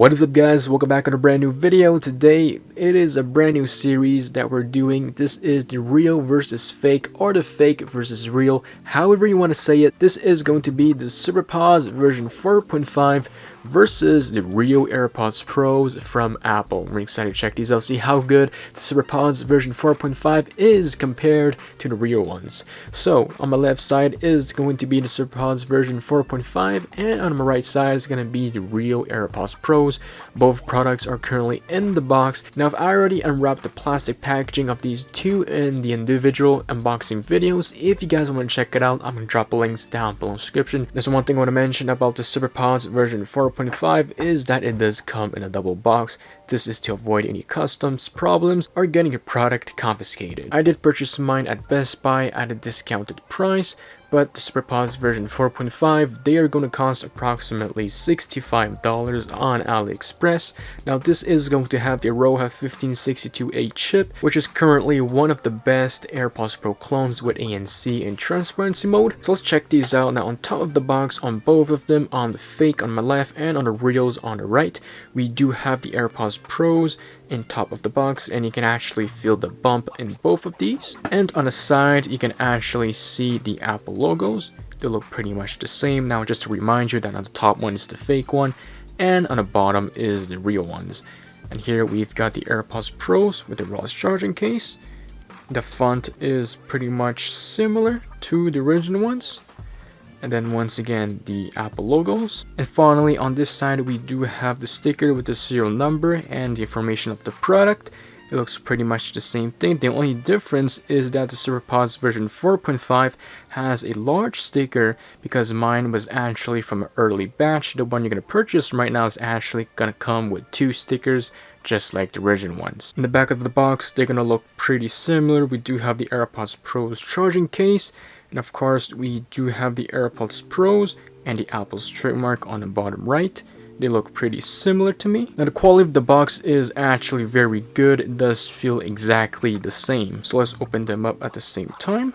What is up, guys? Welcome back on a brand new video. Today it is a brand new series that we're doing. This is the real versus fake, or the fake versus real, however you want to say it. This is going to be the Superpods version 4.5 versus the Real AirPods Pros from Apple. I'm really excited to check these out, see how good the Superpods version 4.5 is compared to the real ones. So on my left side is going to be the Superpods version 4.5, and on my right side is going to be the Real AirPods Pros. Both products are currently in the box. Now, I've already unwrapped the plastic packaging of these two in the individual unboxing videos. If you guys want to check it out, I'm going to drop links down below in the description. There's one thing I want to mention about the Superpods version 4.5 is that it does come in a double box. This is to avoid any customs problems or getting your product confiscated. I did purchase mine at Best Buy at a discounted price, but the Superpods version 4.5, they are going to cost approximately $65 on AliExpress. Now, this is going to have the Koho 1562A chip, which is currently one of the best AirPods Pro clones with ANC and Transparency mode. So let's check these out. Now, on top of the box, on both of them, on the fake on my left and on the reals on the right, we do have the AirPods Pros in top of the box, and you can actually feel the bump in both of these. And on the side, you can actually see the Apple logos. They look pretty much the same. Now, just to remind you that on the top one is the fake one, and on the bottom is the real ones. And here we've got the AirPods Pros with the wireless charging case. The font is pretty much similar to the original ones. And then once again, the Apple logos. And finally, on this side, we do have the sticker with the serial number and the information of the product. It looks pretty much the same thing. The only difference is that the Superpods version 4.5 has a large sticker, because mine was actually from an early batch. The one you're going to purchase right now is actually going to come with 2 stickers, just like the original ones. In the back of the box, they're going to look pretty similar. We do have the AirPods Pro's charging case. And of course, we do have the AirPods Pros and the Apple's trademark on the bottom right. They look pretty similar to me. Now, the quality of the box is actually very good. It does feel exactly the same. So let's open them up at the same time.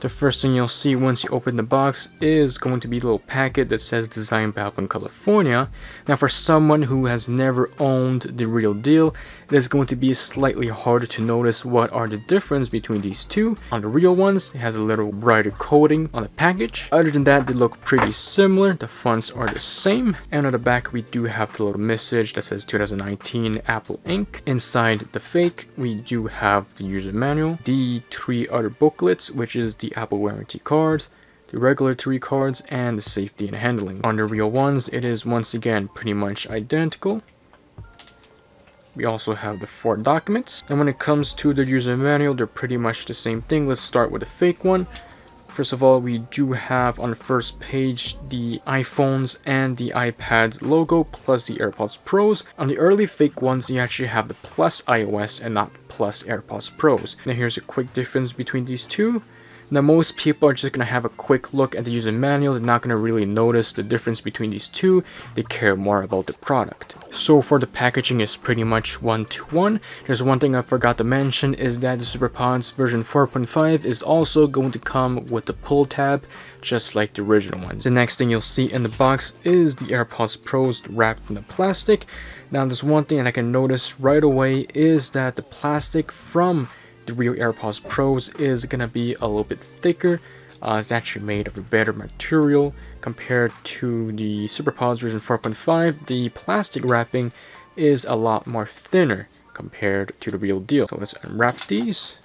The first thing you'll see once you open the box is going to be a little packet that says designed by Apple in California. Now, for someone who has never owned the real deal, it is going to be slightly harder to notice what are the difference between these two. On the real ones, it has a little brighter coating on the package. Other than that, they look pretty similar. The fonts are the same. And on the back, we do have the little message that says 2019 Apple Inc. Inside the fake, we do have the user manual, the 3 other booklets, which is the Apple warranty cards, the regulatory cards, and the safety and handling. On the real ones, it is once again pretty much identical. We also have the 4 documents. And when it comes to the user manual, they're pretty much the same thing. Let's start with the fake one. First of all, we do have on the first page the iPhones and the iPads logo plus the AirPods Pros. On the early fake ones, you actually have the Plus iOS and not Plus AirPods Pros. Now, here's a quick difference between these two. Now, most people are just going to have a quick look at the user manual. They're not going to really notice the difference between these two. They care more about the product. So for the packaging, is pretty much 1-to-1. There's one thing I forgot to mention is that the Superpods version 4.5 is also going to come with the pull tab, just like the original ones. The next thing you'll see in the box is the AirPods Pros wrapped in the plastic. Now, there's one thing that I can notice right away is that the plastic from the Real AirPods Pros is going to be a little bit thicker. It's actually made of a better material compared to the Superpods version 4.5. The plastic wrapping is a lot more thinner compared to the real deal. So let's unwrap these.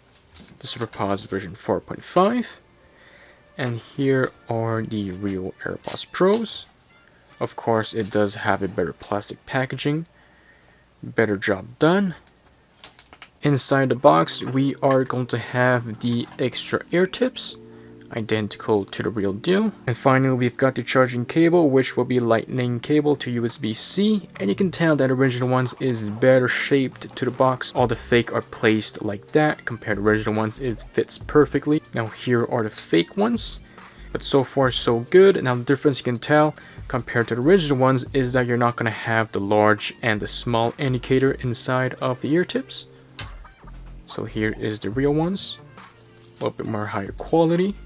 The Superpods version 4.5. And here are the Real AirPods Pros. Of course, it does have a better plastic packaging. Better job done. Inside the box, we are going to have the extra ear tips, identical to the real deal. And finally, we've got the charging cable, which will be lightning cable to USB-C. And you can tell that original ones is better shaped to the box. All the fake are placed like that. Compared to original ones, it fits perfectly. Now, here are the fake ones. But so far, so good. Now, the difference you can tell compared to the original ones is that you're not going to have the large and the small indicator inside of the ear tips. So here is the real ones, a little bit more higher quality.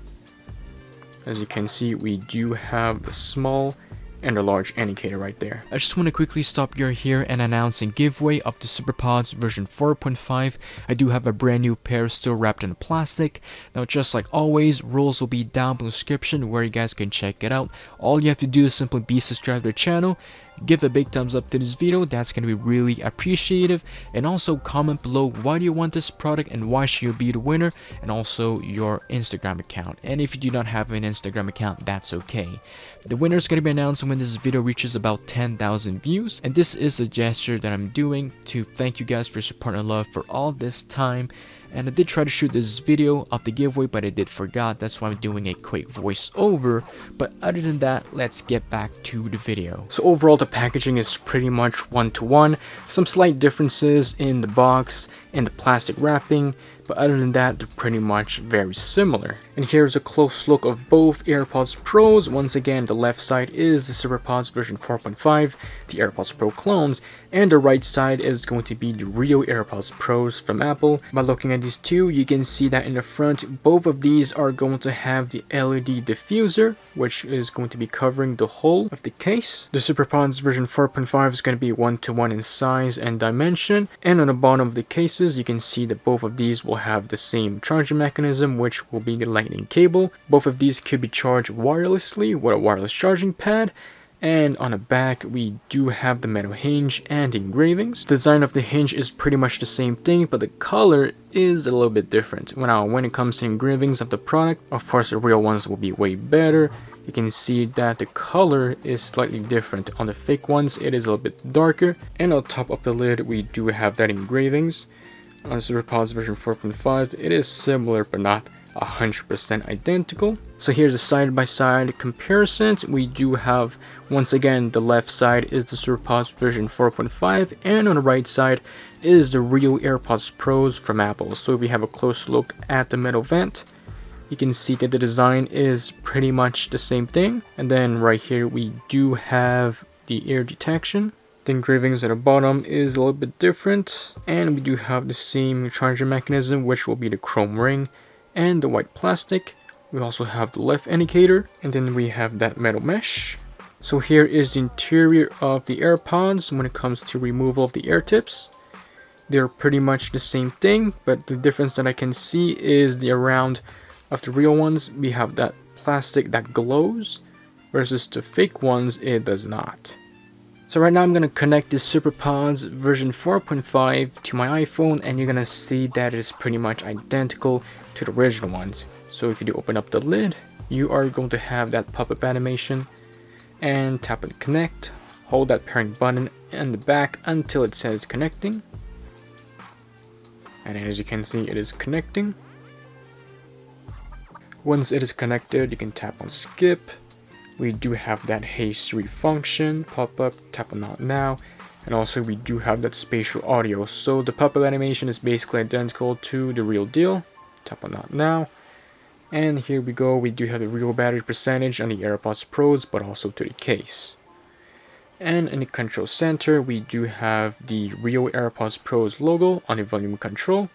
As you can see, we do have the small and a large indicator right there. I just want to quickly stop you here and announce a giveaway of the Superpods version 4.5. I do have a brand new pair still wrapped in plastic. Now just like always, rules will be down below in the description where you guys can check it out. All you have to do is simply be subscribed to the channel, give a big thumbs up to this video, that's going to be really appreciative, and also comment below why do you want this product and why should you be the winner, and also your Instagram account. And if you do not have an Instagram account, that's okay. The winner is going to be announced when this video reaches about 10,000 views, and this is a gesture that I'm doing to thank you guys for your support and love for all this time. And I did try to shoot this video of the giveaway, but I did forgot. That's why I'm doing a quick voiceover. But other than that, let's get back to the video. So overall, the packaging is pretty much one-to-one. Some slight differences in the box and the plastic wrapping, but other than that, they're pretty much very similar. And here's a close look of both AirPods Pros. Once again, the left side is the Superpods version 4.5, the AirPods Pro clones, and the right side is going to be the Real AirPods Pros from Apple. By looking at these two, you can see that in the front, both of these are going to have the LED diffuser, which is going to be covering the whole of the case. The Superpods version 4.5 is going to be one-to-one in size and dimension, and on the bottom of the cases, you can see that both of these will have the same charging mechanism, which will be the lightning cable. Both of these could be charged wirelessly with a wireless charging pad. And on the back, we do have the metal hinge and engravings. The design of the hinge is pretty much the same thing, but the color is a little bit different. Now, when it comes to engravings of the product, of course, the real ones will be way better. You can see that the color is slightly different. On the fake ones, it is a little bit darker. And on top of the lid, we do have that engravings. On the Superpods version 4.5, it is similar, but not 100% identical. So here's a side-by-side comparison. We do have, once again, the left side is the Superpods version 4.5, and on the right side is the Real AirPods Pros from Apple. So if we have a close look at the middle vent, you can see that the design is pretty much the same thing. And then right here we do have the ear detection. The engravings at the bottom is a little bit different, and we do have the same charging mechanism, which will be the chrome ring and the white plastic. We also have the left indicator, and then we have that metal mesh. So here is the interior of the AirPods when it comes to removal of the air tips. They're pretty much the same thing, but the difference that I can see is the around of the real ones. We have that plastic that glows, versus the fake ones, it does not. So right now I'm going to connect this Superpods version 4.5 to my iPhone, and you're going to see that it is pretty much identical to the original ones. So if you do open up the lid, you are going to have that pop-up animation, and tap on connect, hold that pairing button in the back until it says connecting. And as you can see, it is connecting. Once it is connected, you can tap on skip. We do have that Hey Siri function pop up, tap on Not Now, and also we do have that spatial audio. So the pop-up animation is basically identical to the real deal. Tap on Not Now, and here we go. We do have the real battery percentage on the AirPods Pros, but also to the case. And in the control center, we do have the Real AirPods Pros logo on the volume control,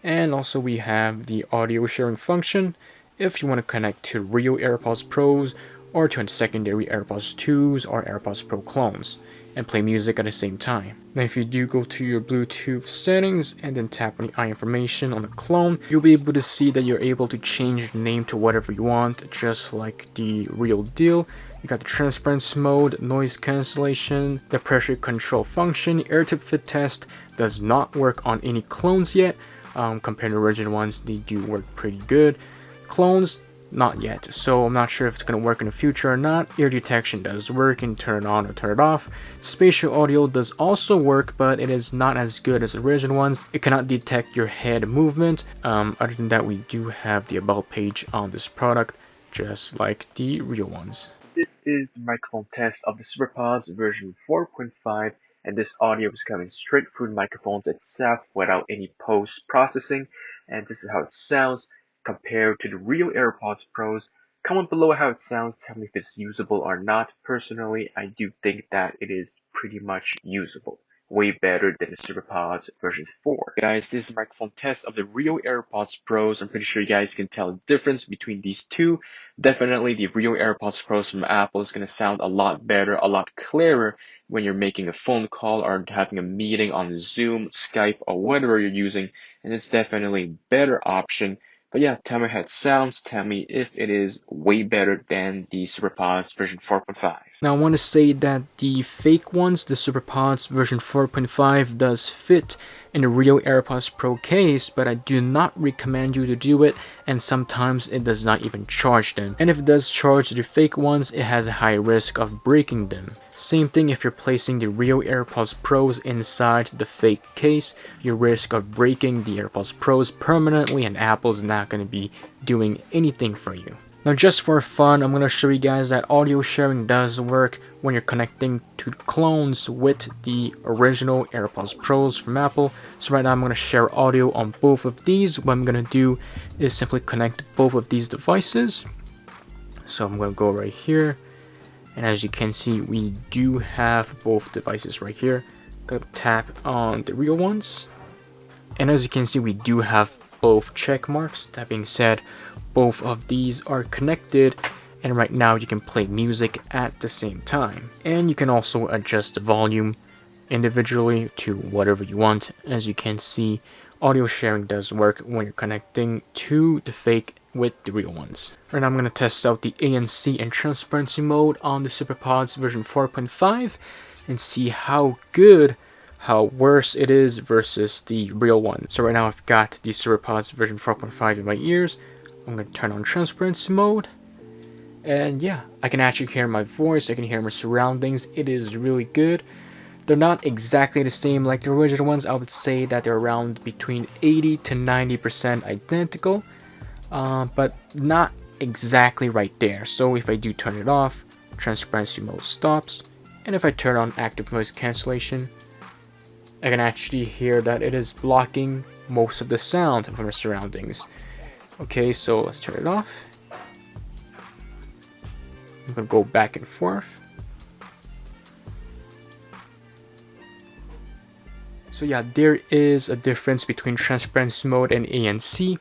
and also we have the audio sharing function if you want to connect to Real AirPods Pros or to secondary AirPods 2s or AirPods Pro clones and play music at the same time. Now if you do go to your Bluetooth settings and then tap on the eye information on the clone, you'll be able to see that you're able to change the name to whatever you want, just like the real deal. You got the transparency mode, noise cancellation, the pressure control function. Air tip fit test does not work on any clones yet. Compared to original ones, they do work pretty good. Clones, not yet, so I'm not sure if it's going to work in the future or not. Ear detection does work, and turn it on or turn it off. Spatial audio does also work, but it is not as good as the original ones. It cannot detect your head movement. Other than that, we do have the about page on this product, just like the real ones. This is the microphone test of the Superpods version 4.5, and this audio is coming straight through the microphones itself without any post-processing, and this is how it sounds compared to the Real AirPods Pros. Comment below how it sounds, tell me if it's usable or not. Personally, I do think that it is pretty much usable. way better than the Superpods version 4. Guys, this is a microphone test of the Real AirPods Pros. I'm pretty sure you guys can tell the difference between these two. Definitely the Real AirPods Pros from Apple is going to sound a lot better, a lot clearer when you're making a phone call or having a meeting on Zoom, Skype, or whatever you're using. And it's definitely a better option. But yeah, tell me how it sounds. Tell me if it is way better than the Superpods version 4.5. Now I want to say that the fake ones, the Superpods version 4.5 does fit in the Real AirPods Pro case, but I do not recommend you to do it, and sometimes it does not even charge them. And if it does charge the fake ones, it has a high risk of breaking them. Same thing if you're placing the Real AirPods Pros inside the fake case, your risk of breaking the AirPods Pros permanently, and Apple's not going to be doing anything for you. Now just for fun, I'm going to show you guys that audio sharing does work when you're connecting to clones with the original AirPods Pros from Apple. So right now I'm going to share audio on both of these. What I'm going to do is simply connect both of these devices. So I'm going to go right here. And as you can see, we do have both devices right here. Going to tap on the real ones. And as you can see, we do have both check marks. That being said, both of these are connected, and right now you can play music at the same time. And you can also adjust the volume individually to whatever you want. As you can see, audio sharing does work when you're connecting to the fake with the real ones. Right now I'm going to test out the ANC and Transparency mode on the Superpods version 4.5 and see how worse it is versus the real one. So right now I've got the Superpods version 4.5 in my ears. I'm going to turn on transparency mode, and yeah, I can actually hear my voice, I can hear my surroundings. It is really good. They're not exactly the same like the original ones. I would say that they're around between 80 to 90% identical, but not exactly right there. So if I do turn it off, transparency mode stops, and if I turn on active noise cancellation, I can actually hear that it is blocking most of the sound from my surroundings. Okay, so let's turn it off. I'm gonna go back and forth. So yeah, there is a difference between transparency mode and ANC,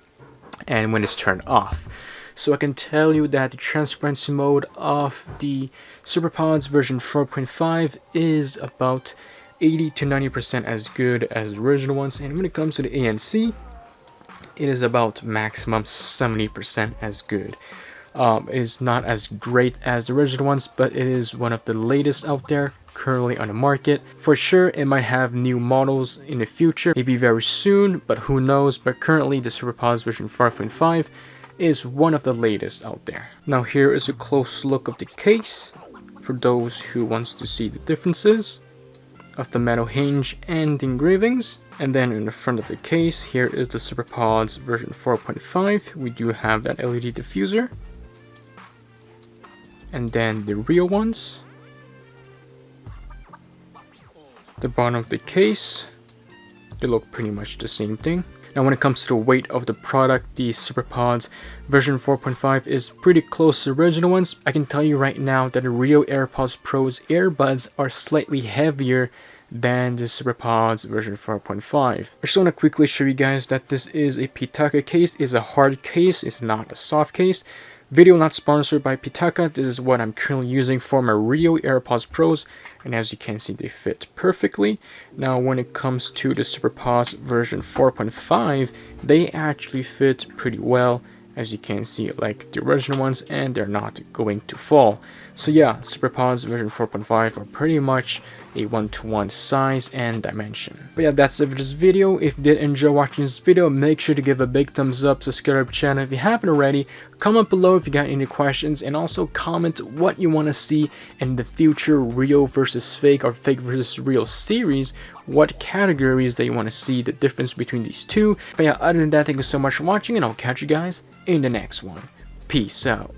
and when it's turned off. So I can tell you that the transparency mode of the Superpods version 4.5 is about 80 to 90% as good as the original ones, and when it comes to the ANC, it is about maximum 70% as good. It is not as great as the original ones, but it is one of the latest out there currently on the market. For sure, it might have new models in the future, maybe very soon, but who knows. But currently, the Superpods version 5.5 is one of the latest out there. Now here is a close look of the case for those who wants to see the differences of the metal hinge and the engravings. And then in the front of the case, here is the Superpods version 4.5. We do have that LED diffuser. And then the real ones. The bottom of the case, they look pretty much the same thing. Now when it comes to the weight of the product, the Superpods version 4.5 is pretty close to the original ones. I can tell you right now that the Real AirPods Pro's earbuds are slightly heavier than the Superpods version 4.5. I just want to quickly show you guys that this is a Pitaka case. It's a hard case, it's not a soft case. Video not sponsored by Pitaka. This is what I'm currently using for my Real AirPods Pros, and as you can see, they fit perfectly. Now when it comes to the Superpods version 4.5, they actually fit pretty well, as you can see, like the original ones, and they're not going to fall. So yeah, Superpods version 4.5 are pretty much a one-to-one size and dimension. But yeah, that's it for this video. If you did enjoy watching this video, make sure to give a big thumbs up, subscribe to the channel if you haven't already, comment below if you got any questions, and also comment what you want to see in the future real versus fake or fake versus real series, what categories that you want to see, the difference between these two. But yeah, other than that, thank you so much for watching, and I'll catch you guys in the next one. Peace out.